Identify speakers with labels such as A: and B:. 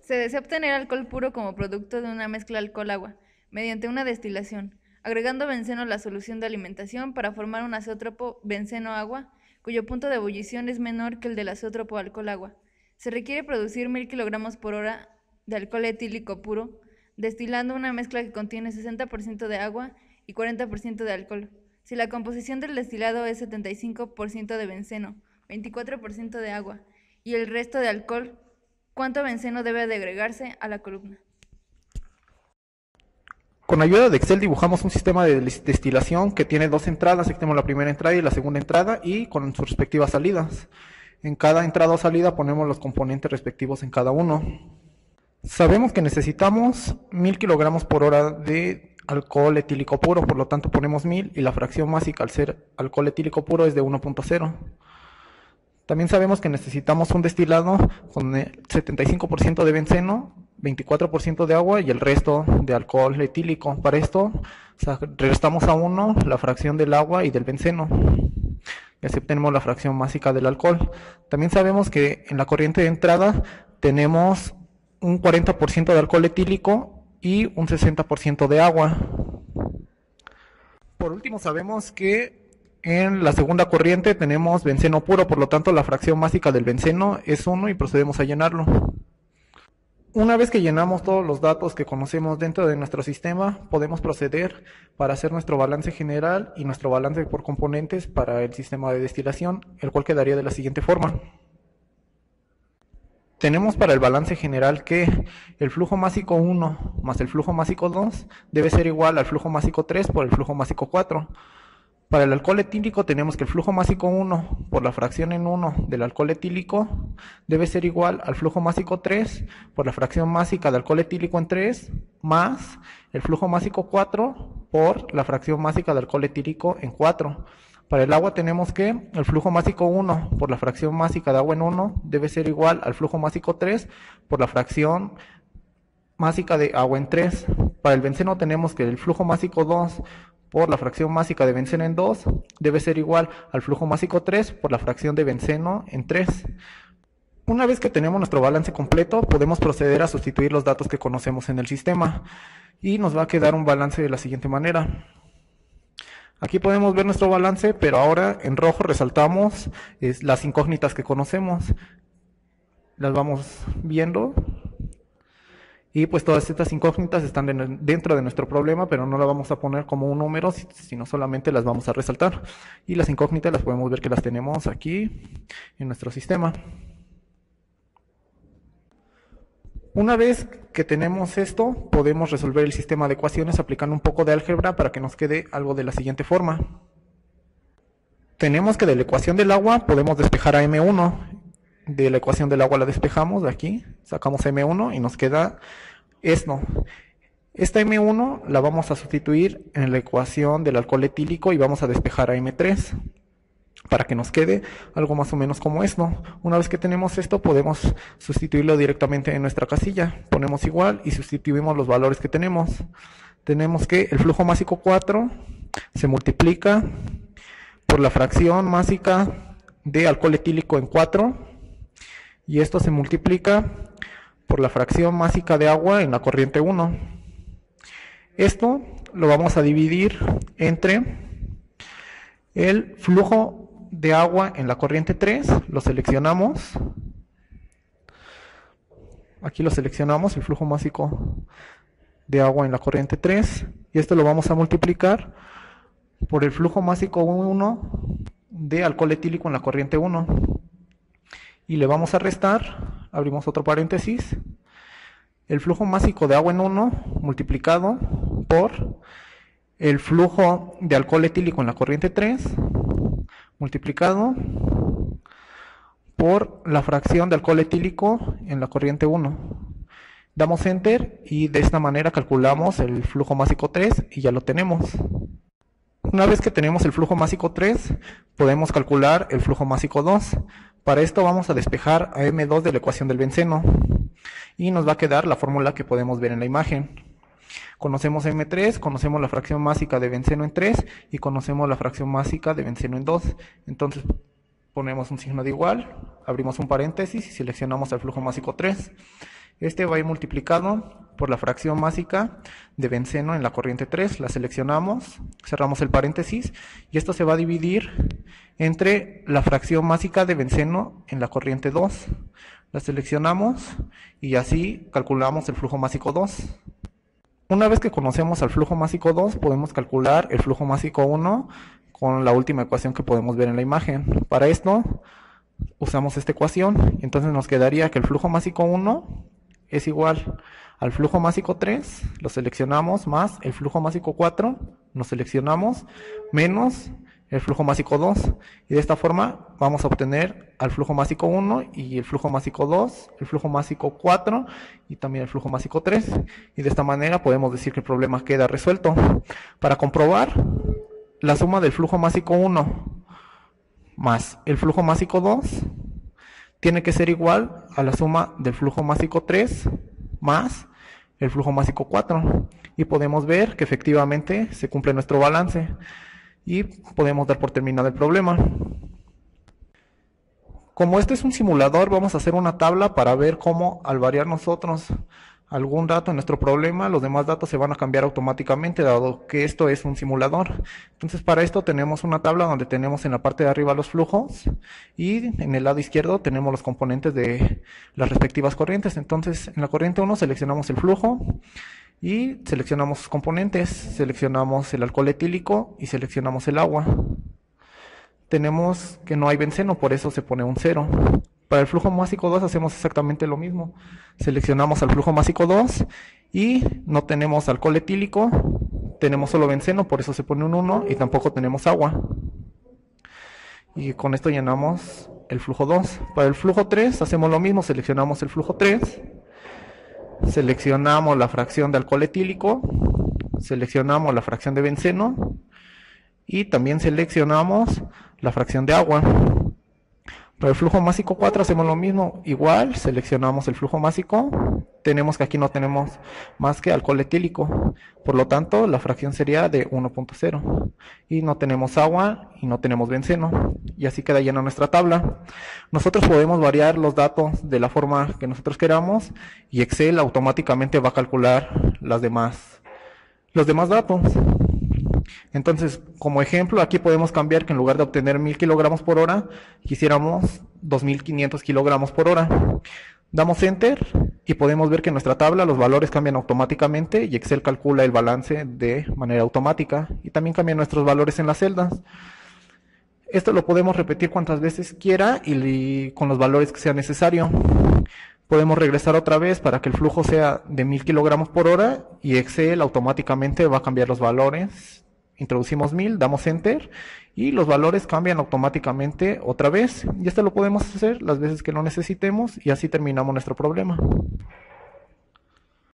A: Se desea obtener alcohol puro como producto de una mezcla alcohol-agua, mediante una destilación, agregando benceno a la solución de alimentación para formar un azeótropo benceno-agua, cuyo punto de ebullición es menor que el del azeótropo alcohol-agua. Se requiere producir 1000 kilogramos por hora de alcohol etílico puro, destilando una mezcla que contiene 60% de agua y 40% de alcohol. Si la composición del destilado es 75% de benceno, 24% de agua y el resto de alcohol, ¿cuánto benceno debe de agregarse a la columna?
B: Con ayuda de Excel dibujamos un sistema de destilación que tiene dos entradas. Aquí tenemos la primera entrada y la segunda entrada y con sus respectivas salidas. En cada entrada o salida ponemos los componentes respectivos en cada uno. Sabemos que necesitamos 1000 kilogramos por hora de alcohol etílico puro, por lo tanto ponemos 1000 y la fracción másica al ser alcohol etílico puro es de 1.0. También sabemos que necesitamos un destilado con el 75% de benceno, 24% de agua y el resto de alcohol etílico. Para esto restamos a 1 la fracción del agua y del benceno. Y así obtenemos la fracción másica del alcohol. También sabemos que en la corriente de entrada tenemos un 40% de alcohol etílico y un 60% de agua. Por último sabemos que en la segunda corriente tenemos benceno puro, por lo tanto la fracción másica del benceno es 1 y procedemos a llenarlo. Una vez que llenamos todos los datos que conocemos dentro de nuestro sistema, podemos proceder para hacer nuestro balance general y nuestro balance por componentes para el sistema de destilación, el cual quedaría de la siguiente forma. Tenemos para el balance general que el flujo másico 1 más el flujo másico 2 debe ser igual al flujo másico 3 por el flujo másico 4. Para el alcohol etílico tenemos que el flujo másico 1 por la fracción en 1 del alcohol etílico debe ser igual al flujo másico 3 por la fracción másica de alcohol etílico en 3 más el flujo másico 4 por la fracción másica de alcohol etílico en 4. Para el agua tenemos que el flujo másico 1 por la fracción másica de agua en 1 debe ser igual al flujo másico 3 por la fracción másica de agua en 3. Para el benceno tenemos que el flujo másico 2 por la fracción másica de benceno en 2 debe ser igual al flujo másico 3 por la fracción de benceno en 3. Una vez que tenemos nuestro balance completo, podemos proceder a sustituir los datos que conocemos en el sistema y nos va a quedar un balance de la siguiente manera. Aquí podemos ver nuestro balance, pero ahora en rojo resaltamos las incógnitas que conocemos. Las vamos viendo. Y pues todas estas incógnitas están dentro de nuestro problema, pero no las vamos a poner como un número, sino solamente las vamos a resaltar. Y las incógnitas las podemos ver que las tenemos aquí en nuestro sistema. Una vez que tenemos esto, podemos resolver el sistema de ecuaciones aplicando un poco de álgebra para que nos quede algo de la siguiente forma. Tenemos que de la ecuación del agua podemos despejar a M1. De la ecuación del agua la despejamos de aquí, sacamos M1 y nos queda esto. Esta M1 la vamos a sustituir en la ecuación del alcohol etílico y vamos a despejar a M3 para que nos quede algo más o menos como esto. Una vez que tenemos esto podemos sustituirlo directamente en nuestra casilla. Ponemos igual y sustituimos los valores que tenemos. Tenemos que el flujo másico 4 se multiplica por la fracción másica de alcohol etílico en 4 y esto se multiplica por la fracción másica de agua en la corriente 1. Esto lo vamos a dividir entre el flujo de agua en la corriente 3, lo seleccionamos. Aquí lo seleccionamos, el flujo másico de agua en la corriente 3, y esto lo vamos a multiplicar por el flujo másico 1 de alcohol etílico en la corriente 1. Y le vamos a restar, abrimos otro paréntesis, el flujo másico de agua en 1 multiplicado por el flujo de alcohol etílico en la corriente 3 multiplicado por la fracción de alcohol etílico en la corriente 1. Damos enter y de esta manera calculamos el flujo másico 3 y ya lo tenemos. Una vez que tenemos el flujo másico 3, podemos calcular el flujo másico 2. Para esto vamos a despejar a M2 de la ecuación del benceno y nos va a quedar la fórmula que podemos ver en la imagen. Conocemos M3, conocemos la fracción másica de benceno en 3 y conocemos la fracción másica de benceno en 2. Entonces ponemos un signo de igual, abrimos un paréntesis y seleccionamos el flujo másico 3. Este va a ir multiplicado por la fracción másica de benceno en la corriente 3. La seleccionamos, cerramos el paréntesis y esto se va a dividir entre la fracción másica de benceno en la corriente 2. La seleccionamos y así calculamos el flujo másico 2. Una vez que conocemos al flujo másico 2, podemos calcular el flujo másico 1 con la última ecuación que podemos ver en la imagen. Para esto usamos esta ecuación y entonces nos quedaría que el flujo másico 1 es igual al flujo másico 3, lo seleccionamos, más el flujo másico 4, lo seleccionamos, menos el flujo másico 2, y de esta forma vamos a obtener al flujo másico 1 y el flujo másico 2, el flujo másico 4 y también el flujo másico 3, y de esta manera podemos decir que el problema queda resuelto. Para comprobar, la suma del flujo másico 1 más el flujo másico 2 tiene que ser igual a la suma del flujo másico 3 más el flujo másico 4, y podemos ver que efectivamente se cumple nuestro balance y podemos dar por terminado el problema. Como este es un simulador, vamos a hacer una tabla para ver cómo al variar nosotros algún dato en nuestro problema, los demás datos se van a cambiar automáticamente, dado que esto es un simulador. Entonces, para esto tenemos una tabla donde tenemos en la parte de arriba los flujos y en el lado izquierdo tenemos los componentes de las respectivas corrientes. Entonces, en la corriente 1 seleccionamos el flujo y seleccionamos sus componentes, seleccionamos el alcohol etílico y seleccionamos el agua. Tenemos que no hay benceno, por eso se pone un 0. Para el flujo másico 2 hacemos exactamente lo mismo. Seleccionamos al flujo másico 2 y no tenemos alcohol etílico, tenemos solo benceno, por eso se pone un 1 y tampoco tenemos agua. Y con esto llenamos el flujo 2. Para el flujo 3 hacemos lo mismo, seleccionamos el flujo 3, seleccionamos la fracción de alcohol etílico, seleccionamos la fracción de benceno y también seleccionamos la fracción de agua. Para el flujo másico 4 hacemos lo mismo, igual seleccionamos el flujo másico, tenemos que aquí no tenemos más que alcohol etílico, por lo tanto la fracción sería de 1.0 y no tenemos agua y no tenemos benceno, y así queda llena nuestra tabla. Nosotros podemos variar los datos de la forma que nosotros queramos y Excel automáticamente va a calcular los demás datos. Entonces, como ejemplo, aquí podemos cambiar que en lugar de obtener 1000 kilogramos por hora, quisiéramos 2500 kilogramos por hora. Damos Enter y podemos ver que en nuestra tabla los valores cambian automáticamente y Excel calcula el balance de manera automática. Y también cambian nuestros valores en las celdas. Esto lo podemos repetir cuantas veces quiera y con los valores que sea necesario. Podemos regresar otra vez para que el flujo sea de 1000 kilogramos por hora y Excel automáticamente va a cambiar los valores. Introducimos 1000, damos Enter y los valores cambian automáticamente otra vez. Y esto lo podemos hacer las veces que lo necesitemos y así terminamos nuestro problema.